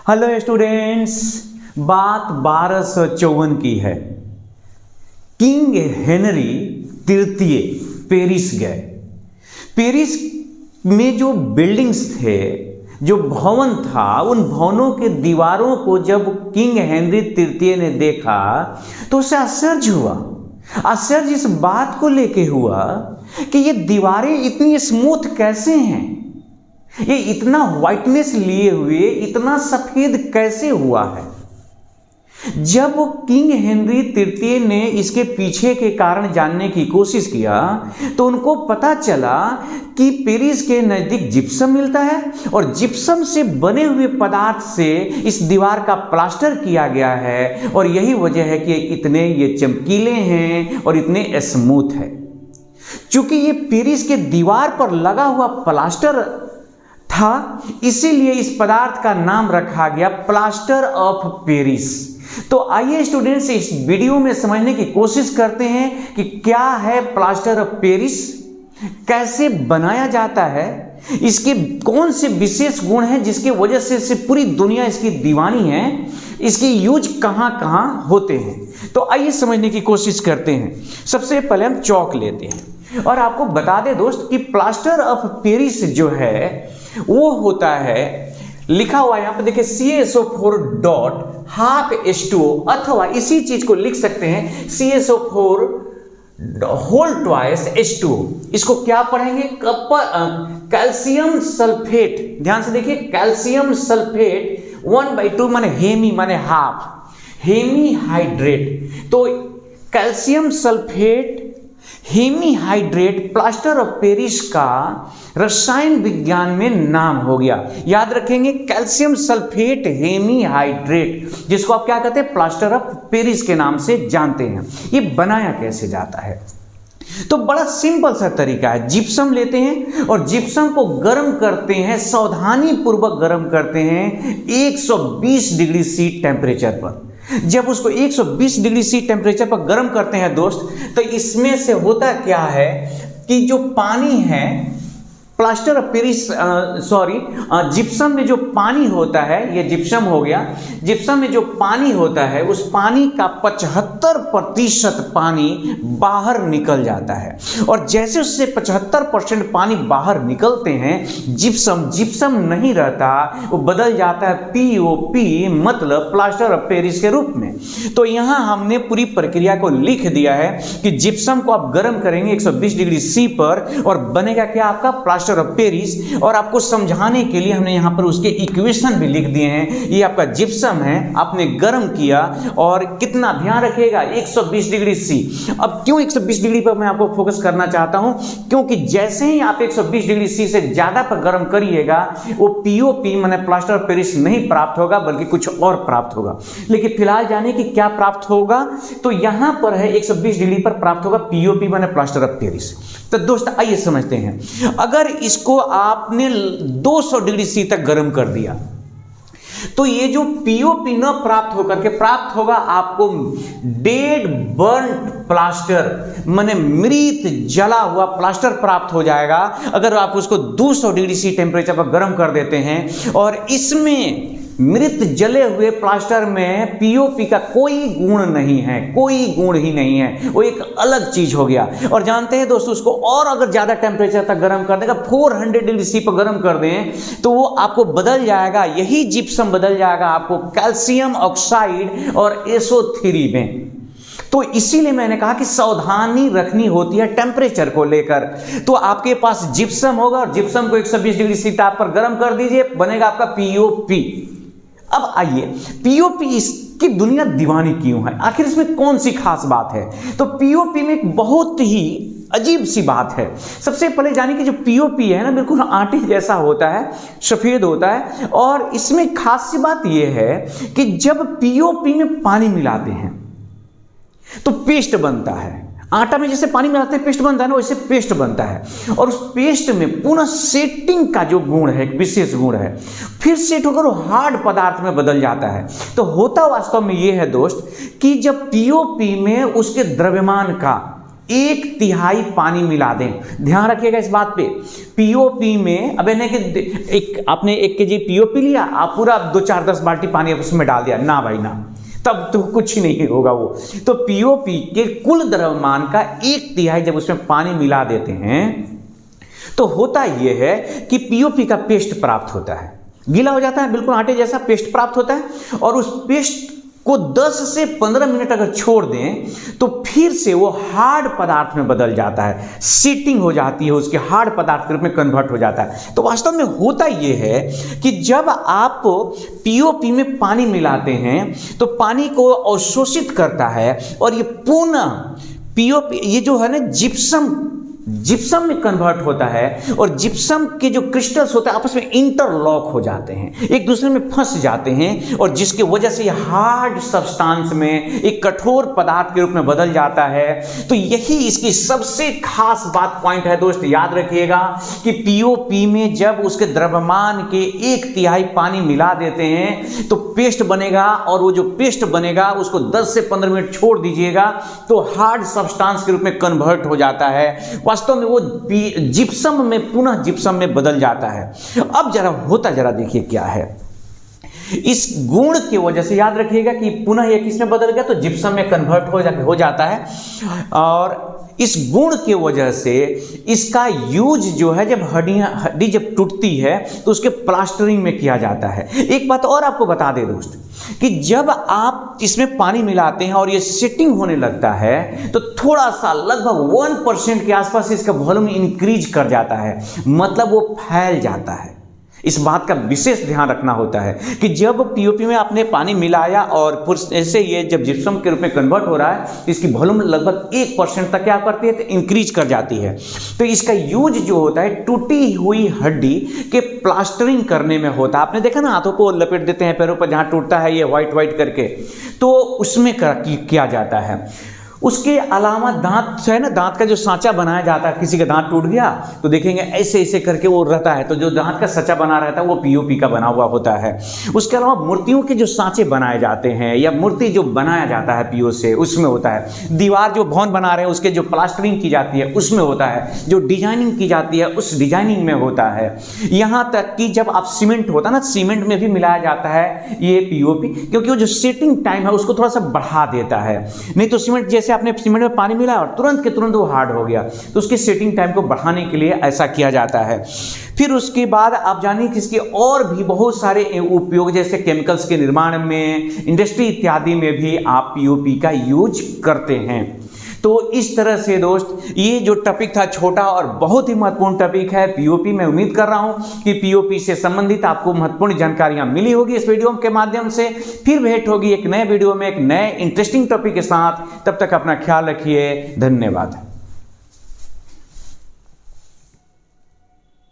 Hello students, बात 1254 की है। किंग हेनरी तृतीय पेरिस गए। पेरिस में जो बिल्डिंग्स थे, जो भवन था, उन भवनों के दीवारों को जब किंग हेनरी तृतीय ने देखा तो उसे आश्चर्य हुआ। आश्चर्य इस बात को लेके हुआ कि ये दीवारें इतनी स्मूथ कैसे हैं, ये इतना व्हाइटनेस लिए हुए इतना सफेद कैसे हुआ है। जब किंग हेनरी तृतीय ने इसके पीछे के कारण जानने की कोशिश किया तो उनको पता चला कि पेरिस के नज़दीक जिप्सम मिलता है और जिप्सम से बने हुए पदार्थ से इस दीवार का प्लास्टर किया गया है और यही वजह है कि ये चमकीले हैं और इतने स्मूथ है। चूंकि ये पेरिस के दीवार पर लगा हुआ प्लास्टर था, इसीलिए इस पदार्थ का नाम रखा गया प्लास्टर ऑफ पेरिस। तो आइए स्टूडेंट्स, इस वीडियो में समझने की कोशिश करते हैं कि क्या है प्लास्टर ऑफ पेरिस, कैसे बनाया जाता है, इसके कौन से विशेष गुण हैं जिसकी वजह से पूरी दुनिया इसकी दीवानी है, इसके यूज कहां कहां होते हैं। तो आइए समझने की कोशिश करते हैं। सबसे पहले हम चौक लेते हैं और आपको बता दें दोस्त कि प्लास्टर ऑफ पेरिस जो है वो होता है, लिखा हुआ है यहाँ पे देखिए CaSO4 डॉट हाफ H2O, अथवा इसी चीज को लिख सकते हैं CaSO4 होल ट्वाइस H2O। इसको क्या पढ़ेंगे? Calcium sulphate. ध्यान से देखिए, कैल्शियम सल्फेट 1/2 माने हेमी माने हाफ, हेमी हाइड्रेट। तो calcium sulphate hemi hydrate plaster of Paris का रसायन विज्ञान में नाम हो गया। याद रखेंगे, कैल्शियम सल्फेट हेमी हाइड्रेट, जिसको आप क्या कहते हैं? प्लास्टर ऑफ पेरिस के नाम से जानते हैं। ये बनाया कैसे जाता है? तो बड़ा सिंपल सा तरीका है। जिप्सम लेते हैं और जिप्सम को गर्म करते हैं, सावधानी पूर्वक गर्म करते हैं 120 डिग्री सी टेम्परेचर पर। जब उसको 120 डिग्री सी टेम्परेचर पर गर्म करते हैं दोस्त, तो इसमें से होता क्या है कि जो पानी है प्लास्टर ऑफ पेरिस जिप्सम में जो पानी होता है, ये जिप्सम हो गया, जिप्सम में जो पानी होता है उस पानी का 75% पानी बाहर निकल जाता है। और जैसे उससे 75% पानी बाहर निकलते हैं, जिप्सम नहीं रहता, वो बदल जाता है POP, मतलब प्लास्टर ऑफ पेरिस के रूप में। तो यहाँ हमने पूरी प्रक्रिया को लिख दिया है कि जिप्सम को आप गर्म करेंगे 120 डिग्री सी पर और बनेगा क्या? आपका प्लास्टर ऑफ पेरिस। और आपको समझाने के लिए हमने यहां पर उसके इक्वेशन भी लिख दिए हैं। ये आपका जिप्सम है, आपने गर्म किया और कितना, ध्यान रखिएगा, 120 डिग्री सी। अब क्यों 120 डिग्री पर मैं आपको फोकस करना चाहता हूं? क्योंकि जैसे ही आप 120 डिग्री सी से ज्यादा पर गर्म करिएगा, वो POP माने प्लास्टर ऑफ पेरिस नहीं प्राप्त होगा, बल्कि कुछ और प्राप्त होगा। लेकिन फिलहाल जाने कि क्या प्राप्त होगा, तो यहां पर है 120 डिग्री पर प्राप्त होगा POP माने प्लास्टर ऑफ पेरिस। तो दोस्त आइए समझते हैं, अगर इसको आपने 200 डिग्री सी तक गर्म कर दिया तो ये जो POP न प्राप्त होकर के प्राप्त होगा आपको डेड बर्न्ड प्लास्टर, माने मृत जला हुआ प्लास्टर प्राप्त हो जाएगा। अगर आप उसको 200 डिग्री सी टेम्परेचर पर गर्म कर देते हैं और इसमें मृत जले हुए प्लास्टर में POP का कोई गुण नहीं है, कोई गुण ही नहीं है, वो एक अलग चीज हो गया। और जानते हैं दोस्तों, उसको और अगर ज्यादा टेम्परेचर तक गर्म कर देगा, 400 डिग्री सी पर गर्म कर दें, तो वो आपको बदल जाएगा, यही जिप्सम बदल जाएगा आपको कैल्शियम ऑक्साइड और SO3 में। तो इसीलिए मैंने कहा कि सावधानी रखनी होती है टेम्परेचर को लेकर। तो आपके पास जिप्सम होगा और जिप्सम को 120 डिग्री सी ताप पर गर्म कर दीजिए, बनेगा आपका POP। अब आइए, POP इसकी दुनिया दीवानी क्यों है, आखिर इसमें कौन सी खास बात है? तो POP में एक बहुत ही अजीब सी बात है। सबसे पहले जाने कि जो POP है ना, बिल्कुल आटे जैसा होता है, सफेद होता है। और इसमें खास सी बात यह है कि जब POP में पानी मिलाते हैं तो पेस्ट बनता है। आटा में जैसे पानी मिलाते हैं पेस्ट बनता है ना, वैसे पेस्ट बनता है। और उस पेस्ट में पुनः सेटिंग का जो गुण है, एक विशेष गुण है, फिर सेट होकर वो हार्ड पदार्थ में बदल जाता है। तो होता वास्तव में ये है दोस्त कि जब POP में उसके द्रव्यमान का 1/3 पानी मिला दें। ध्यान रखिएगा इस बात पे। पीओपी में अब नहीं कि आपने 1 kg पीओपी लिया, आप पूरा 2-4-10 बाल्टी पानी उसमें डाल दिया, ना भाई ना, तब तो कुछ नहीं होगा वो। तो पीओपी के कुल द्रव्यमान का 1/3 जब उसमें पानी मिला देते हैं तो होता यह है कि पीओपी का पेस्ट प्राप्त होता है, गीला हो जाता है, बिल्कुल आटे जैसा पेस्ट प्राप्त होता है। और उस पेस्ट को 10 से 15 मिनट अगर छोड़ दें तो फिर से वो हार्ड पदार्थ में बदल जाता है, सीटिंग हो जाती है, उसके हार्ड पदार्थ के रूप में कन्वर्ट हो जाता है। तो वास्तव में होता ये है कि जब आप पीओपी में पानी मिलाते हैं तो पानी को अवशोषित करता है और ये पुनः पीओपी, ये जो है ना जिप्सम में कन्वर्ट होता है और जिप्सम के जो क्रिस्टल्स होते हैं आपस में इंटरलॉक हो जाते हैं, एक दूसरे में फंस जाते हैं, और जिसके वजह से ये हार्ड सब्सटेंस में एक कठोर पदार्थ के रूप में बदल जाता है। तो यही इसकी सबसे खास बात पॉइंट है दोस्त, याद रखिएगा कि पीओपी में जब उसके द्रव्यमान के 1/3 पानी मिला देते हैं तो पेस्ट बनेगा, और वो जो पेस्ट बनेगा उसको 10 से 15 मिनट छोड़ दीजिएगा तो हार्ड सब्सटेंस के रूप में कन्वर्ट हो जाता है। वास्तव में वो जिप्सम में पुनः जिप्सम में बदल जाता है। अब जरा देखिए क्या है, इस गुण की वजह से याद रखिएगा कि पुनः ये किस में बदल गया, तो जिप्सम में कन्वर्ट हो जाता है। और इस गुण की वजह से इसका यूज जो है, जब हड्डी जब टूटती है तो उसके प्लास्टरिंग में किया जाता है। एक बात और आपको बता दें दोस्त कि जब आप इसमें पानी मिलाते हैं और ये सेटिंग होने लगता है तो थोड़ा सा लगभग 1% के आसपास इसका वॉल्यूम इंक्रीज कर जाता है, मतलब वो फैल जाता है। इस बात का विशेष ध्यान रखना होता है कि जब पीओपी में आपने पानी मिलाया और ऐसे ये जब जिप्सम के रूप में कन्वर्ट हो रहा है, इसकी वॉल्यूम लगभग 1% तक क्या करती है, तो इंक्रीज कर जाती है। तो इसका यूज जो होता है टूटी हुई हड्डी के प्लास्टरिंग करने में होता है। आपने देखा ना, हाथों को लपेट देते हैं पैरों पर, जहाँ टूटता है ये व्हाइट करके, तो उसमें किया जाता है। उसके अलावा दांत है ना, दांत का जो सांचा बनाया जाता है, किसी का दांत टूट गया तो देखेंगे ऐसे ऐसे करके वो रहता है, तो जो दांत का सांचा बना रहता है वो पीओपी का बना हुआ होता है। उसके अलावा मूर्तियों के जो सांचे बनाए जाते हैं या मूर्ति जो बनाया जाता है पीओ से, उसमें होता है। दीवार जो भवन बना रहे हैं उसके जो प्लास्टरिंग की जाती है उसमें होता है, जो डिजाइनिंग की जाती है उस डिजाइनिंग में होता है। यहाँ तक कि जब आप सीमेंट होता है ना, सीमेंट में भी मिलाया जाता है ये पीओपी, क्योंकि वो जो सेटिंग टाइम है उसको थोड़ा सा बढ़ा देता है। नहीं तो सीमेंट जैसे आपने सीमेंट में पानी मिलाया और तुरंत के तुरंत वो हार्ड हो गया, तो उसकी सेटिंग टाइम को बढ़ाने के लिए ऐसा किया जाता है। फिर उसके बाद आप जानिए कि इसके और भी बहुत सारे उपयोग, जैसे केमिकल्स के निर्माण में, इंडस्ट्री इत्यादि में भी आप पीओपी का यूज करते हैं। तो इस तरह से दोस्त ये जो टॉपिक था छोटा और बहुत ही महत्वपूर्ण टॉपिक है पीओपी। मैं उम्मीद कर रहा हूं कि पीओपी से संबंधित आपको महत्वपूर्ण जानकारियां मिली होगी इस वीडियो के माध्यम से। फिर भेंट होगी एक नए वीडियो में एक नए इंटरेस्टिंग टॉपिक के साथ। तब तक अपना ख्याल रखिए। धन्यवाद।